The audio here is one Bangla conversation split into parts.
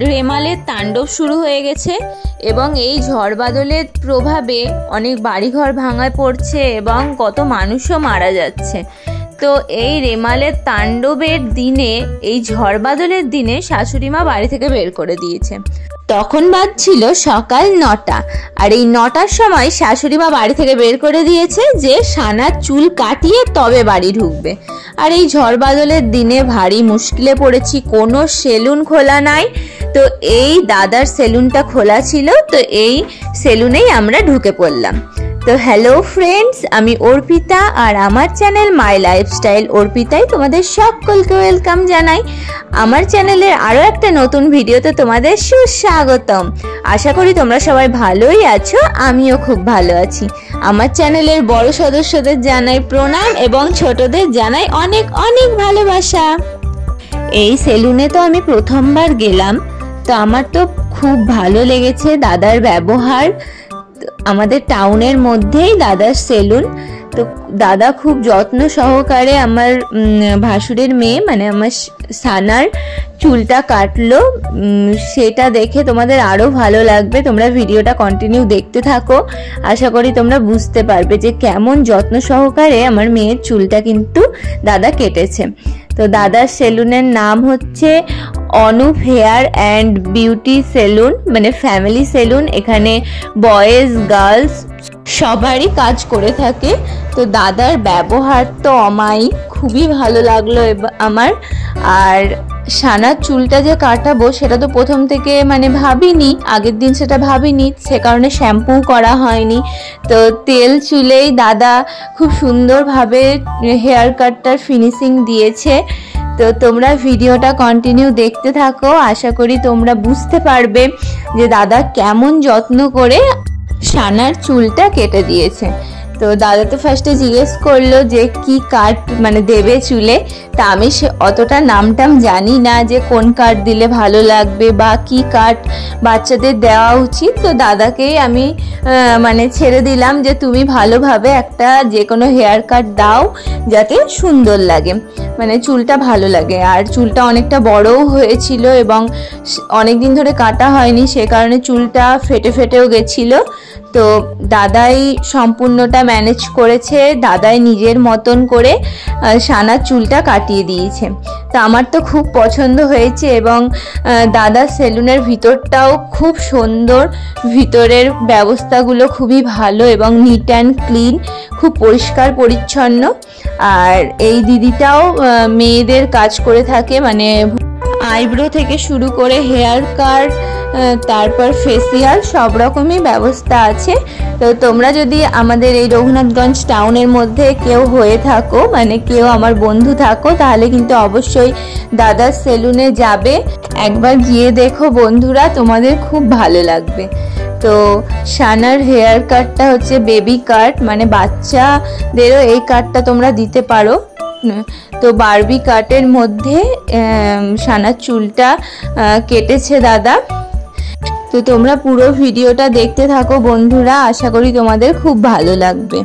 রেমালের তাণ্ডব শুরু হয়ে গেছে এবং এই ঝড় বাদলের প্রভাবে অনেক বাড়িঘর ভাঙায় পড়ছে এবং কত মানুষও মারা যাচ্ছে। তো এই রেমালের তাণ্ডবের দিনে, এই ঝড় বাদলের দিনে শাশুড়ি মা বাড়ি থেকে বের করে দিয়েছে। তখন বাজছিল সকাল 9টা, আর এই 9টার সময় শাশুড়ি মা বাড়ি থেকে বের করে দিয়েছে যে সানার চুল কাটিয়ে তবে বাড়ি ঢুকবে। আর এই ঝড় বাদলের দিনে ভারী মুশকিলে পড়েছি, কোনো সেলুন খোলা নাই। তো এই দাদার সেলুনটা খোলা ছিল, তো এই সেলুনেই আমরা ঢুকে পড়লাম। তো হ্যালো ফ্রেন্ডস, আমি অর্পিতা আর আমার চ্যানেল মাই লাইফস্টাইল অর্পিতায় তোমাদের সকলকে ওয়েলকাম জানাই। আমার চ্যানেলের আরও একটা নতুন ভিডিওতে তোমাদের সুস্বাগতম। আশা করি তোমরা সবাই ভালোই আছো, আমিও খুব ভালো আছি। আমার চ্যানেলের বড় সদস্যদের জানাই প্রণাম এবং ছোটদের জানাই অনেক অনেক ভালোবাসা। এই সেলুনে তো আমি প্রথমবার গেলাম, তো আমার তো খুব ভালো লেগেছে দাদার ব্যবহার। আমাদের টাউনের মধ্যেই দাদার সেলুন। তো দাদা খুব যত্ন সহকারে আমার ভাসুরের মেয়ে মানে আমার সানার চুলটা কাটলো। সেটা দেখে তোমাদের আরও ভালো লাগবে, তোমরা ভিডিওটা কন্টিনিউ দেখতে থাকো। আশা করি তোমরা বুঝতে পারবে যে কেমন যত্ন সহকারে আমার মেয়ের চুলটা কিন্তু দাদা কেটেছে। তো দাদার সেলুনের নাম হচ্ছে Anup hair and beauty salon, মানে ফ্যামিলি সেলুন। এখানে বয়েজ গার্লস সবারই কাজ করে থাকে। তো দাদার ব্যবহার তো অমায়িক, খুবই ভালো লাগলো আমার। আর সানার চুলটা যে কাটাবো সেটা তো প্রথম থেকে মানে ভাবিনি, আগের দিন সেটা ভাবিনি, সে কারণে শ্যাম্পু করা হয়নি। তো তেল চুলেই দাদা খুব সুন্দরভাবে হেয়ার কাটটার ফিনিশিং দিয়েছে। তো তোমরা ভিডিওটা কন্টিনিউ দেখতে থাকো, আশা করি তোমরা বুঝতে পারবে যে দাদা কেমন যত্ন করে সানার চুলটা কেটে দিয়েছে। তো দাদা তো ফার্স্টে জিজ্ঞেস করলো যে কি কাট মানে দেবে চুলে। তা আমি অতটা নামটাম জানি না যে কোন কাট দিলে ভালো লাগবে বা কি কাট বাচ্চাদের দেওয়া উচিত। তো দাদাকেই আমি মানে ছেড়ে দিলাম যে তুমি ভালোভাবে একটা যে কোনো হেয়ার কাট দাও যাতে সুন্দর লাগে, মানে চুলটা ভালো লাগে। আর চুলটা অনেকটা বড়ও হয়েছিল এবং অনেক দিন ধরে কাটা হয়নি, সে কারণে চুলটা ফেটে ফেটেও গেছিলো। তো দাদাই সম্পূর্ণটা ম্যানেজ করেছে, দাদাই নিজের মতন করে সানার চুলটা কাটিয়ে দিয়েছে। তো আমার তো খুব পছন্দ হয়েছে এবং দাদার সেলুনের ভিতরটাও খুব সুন্দর, ভিতরের ব্যবস্থাগুলো খুবই ভালো এবং নিট অ্যান্ড ক্লিন, খুব পরিষ্কার পরিচ্ছন্ন। আর এই দিদিটাও মেয়েদের কাজ করে থাকে, মানে আইব্রো থেকে শুরু করে হেয়ার কাট, তারপর ফেসিয়াল, সব রকমই ব্যবস্থা আছে। তো তোমরা যদি আমাদের এই রঘুনাথগঞ্জ টাউনের মধ্যে কেউ হয়ে থাকো, মানে কেউ আমার বন্ধু থাকো, তাহলে কিন্তু অবশ্যই দাদার সেলুনে যাবে, একবার গিয়ে দেখো বন্ধুরা, তোমাদের খুব ভালো লাগবে। তো সানার হেয়ার কাটটা হচ্ছে বেবি কাট, মানে বাচ্চাদেরও এই কাটটা তোমরা দিতে পারো। তো বারবি কাটের মধ্যে সানার চুলটা কেটেছে দাদা। তো তোমরা পুরো ভিডিওটা দেখতে থাকো বন্ধুরা, আশা করি তোমাদের খুব ভালো লাগবে।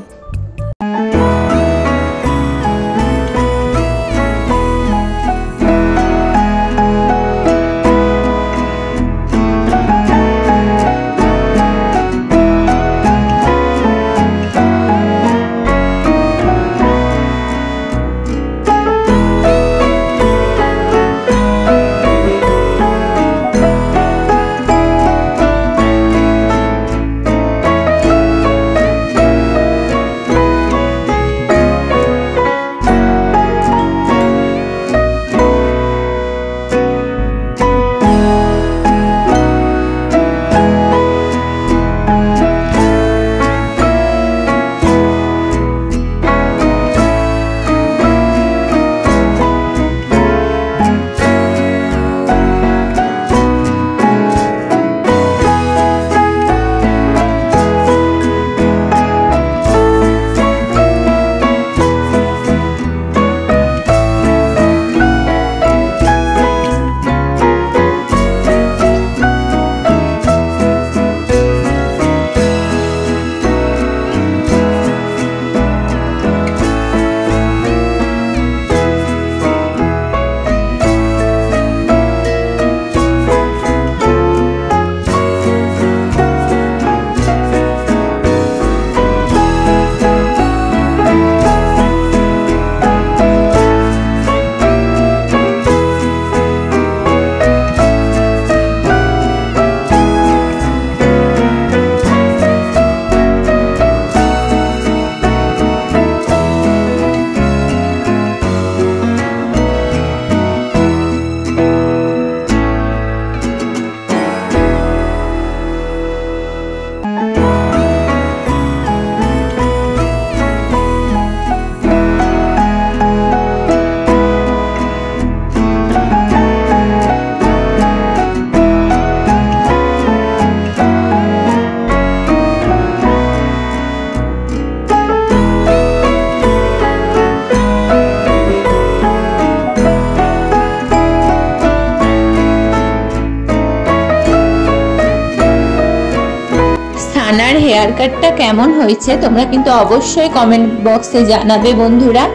রানার হেয়ার কাটটা কেমন হয়েছে তোমরা কিন্তু অবশ্যই কমেন্ট বক্সে জানাবে বন্ধুরা।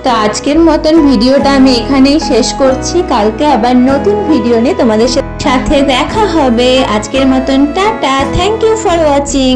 তো আজকের মতন ভিডিওটা আমি এখানেই শেষ করছি। কালকে আবার নতুন ভিডিও নিয়ে তোমাদের সাথে দেখা হবে। আজকের মতন tata, thank you for watching.